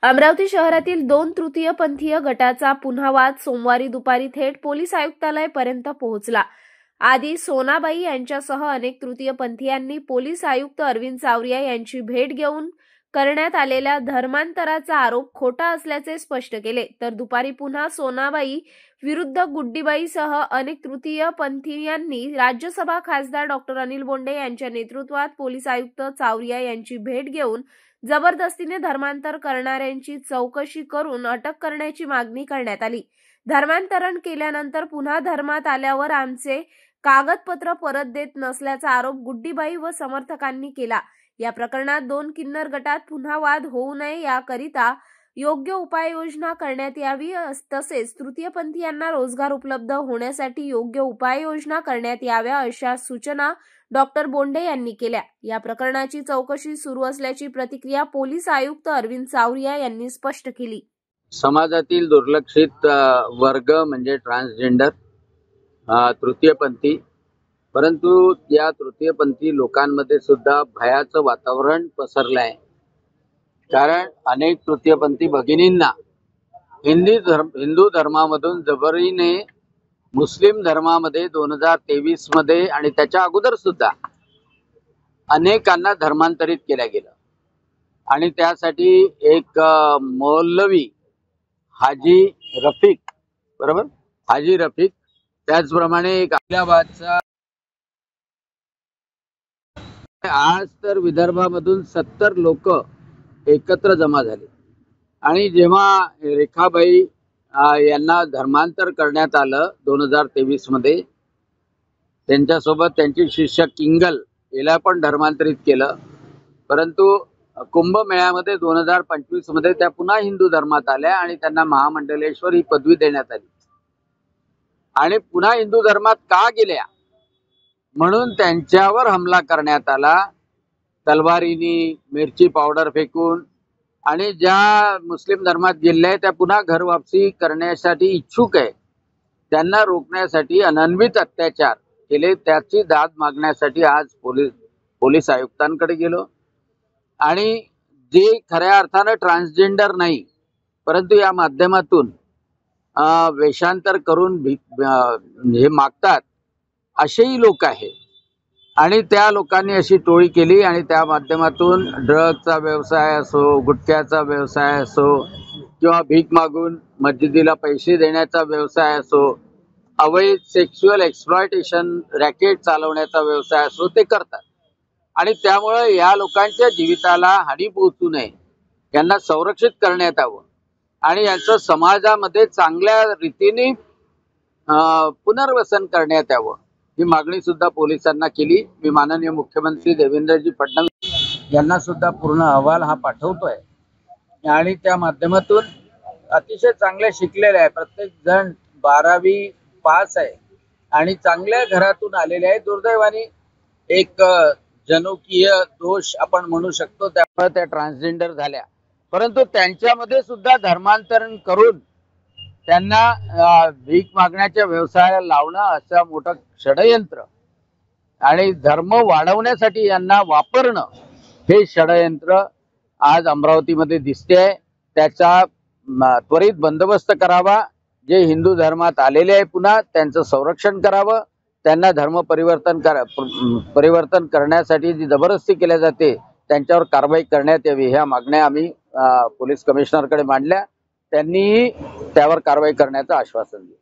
अमरावती शहरातील 2 तृतीयपंथीय गटाचा पुन्हा वाद सोमवारी दुपारी थेट पोलीस आयुक्तालयापर्यंत पोहोचला। आधी सोनाबाई यांच्यासह अनेक तृतीयपंथीयांनी पोलीस आयुक्त अरविंद सावरिया यांची भेट घेऊन करण्यात आलेल्या धर्मांतराचा आरोप खोटा असल्याचे स्पष्ट केले, तर दुपारी पुन्हा सोनाबाई विरुद्ध गुड्डीबाईसह अनेक तृतीयपंथीयांनी राज्यसभा खासदार डॉक्टर अनिल बोंडे यांच्या नेतृत्वात पोलीस आयुक्त सावरिया यांची भेट घेऊन जबरदस्तीने धर्मांतर करणाऱ्यांची चौकशी करून अटक करण्याची मागणी करण्यात आली। धर्मांतरण केल्यानंतर पुन्हा धर्मात आल्यावर आमचे कागदपत्र परत देत नसल्याचा आरोप गुड्डीबाई व समर्थकांनी केला। या प्रकरणात 2 किन्नर गटात पुन्हा वाद होऊ नये याकरिता योग्य उपाययोजना करण्यात यावी, तसेच तृतीयपंथीयांना रोजगार उपलब्ध होण्यासाठी योग्य उपाययोजना करण्यात याव्या अशा सूचना डॉक्टर बोंडे यांनी केल्या। या प्रकरणाची चौकशी सुरू असल्याची प्रतिक्रिया पोलीस आयुक्त अरविंद सावरिया यांनी स्पष्ट केली। समाजातील दुर्लक्षित वर्ग म्हणजे ट्रान्सजेंडर तृतीयपंथी, परंतु या तृतीयपंथी लोकांमध्ये सुद्धा भयाचं वातावरण पसरलं आहे। कारण अनेक तृतीयपंथी भगिनींना हिंदू धर्मामधून जबरीने मुस्लिम धर्मामध्ये 2023 मध्ये आणि त्याच्या अगोदर सुद्धा अनेकांना धर्मांतरित केलं गेलं आणि त्यासाठी एक मौलवी हाजी रफीक, बरोबर, हाजी रफीक, त्याचप्रमाणे एक अहमदाबादचा, आज तर विदर्भामधून 70 लोक एकत्र जमा झाले आणि जेव्हा रेखाबाई यांना धर्मांतर करण्यात आलं 2023 मध्ये, त्यांच्यासोबत त्यांची शिष्य किंगल याला पण धर्मांतरित केलं, परंतु कुंभमेळ्यामध्ये 2025 मध्ये त्या पुन्हा हिंदू धर्मात आल्या आणि त्यांना महामंडलेश्वर ही पदवी देण्यात आली आणि पुन्हा हिंदू धर्मात का गेल्या म्हणून त्यांच्यावर हमला करण्यात आला, तलवारीनी, मिरची पावडर फेकून, आणि ज्या मुस्लिम धर्मात गेल्या त्या पुन्हा घर वापसी करण्यासाठी इच्छुक आहे त्यांना रोखण्यासाठी अनन्वित अत्याचार केले। त्याची दाद मागण्यासाठी आज पोलीस आयुक्तांकडे गेलो आणि जे खऱ्या अर्थानं ट्रान्सजेंडर नाही परंतु या माध्यमातून वेषांतर करून हे मागतात असेही लोक आहेत आणि त्या लोकांनी अशी टोळी केली आणि त्या माध्यमातून ड्रगचा व्यवसाय असो, गुटख्याचा व्यवसाय असो किंवा भीक मागून मस्जिदीला पैसे देण्याचा व्यवसाय असो, अवैध सेक्शुअल एक्सप्लॉयटेशन रॅकेट चालवण्याचा व्यवसाय असो, ते करतात आणि त्यामुळे या लोकांच्या जीविताला हानी पोहोचू नये, यांना संरक्षित करण्यात यावं आणि यांचं समाजामध्ये चांगल्या रीतीने पुनर्वसन करण्यात यावं ही मागणी सुद्धा पोलिसांना केली। मी माननीय मुख्यमंत्री देवेंद्रजी फडणवीस यांना सुद्धा पूर्ण अहवाल हा पाठवतोय आणि त्या माध्यमातून अतिशय चांगले शिकलेले आहे, प्रत्येक जण 12वी पास आहे आणि चांगल्या घरातून आलेले आहे। दुर्दैवाने एक जनुकीय दोष आपण म्हणू शकतो, त्यामुळे त्या ट्रान्सजेंडर झाल्या, परंतु त्यांच्यामध्ये सुद्धा धर्मांतरण करून त्यांना भीक मागण्याच्या व्यवसायाला लावणं असं मोठं षडयंत्र आणि धर्म वाढवण्यासाठी यांना वापरणं हे षडयंत्र आज अमरावतीमध्ये दिसते आहे। त्याचा त्वरित बंदोबस्त करावा, जे हिंदू धर्मात आलेले आहे पुन्हा त्यांचं संरक्षण करावं, त्यांना धर्म परिवर्तन करण्यासाठी जी जबरदस्ती केली जाते त्यांच्यावर कारवाई करण्यात यावी, ह्या मागण्या आम्ही पोलीस कमिशनरकडे मांडल्या। त्यांनी त्यावर कारवाई करण्याचं आश्वासन दिलं।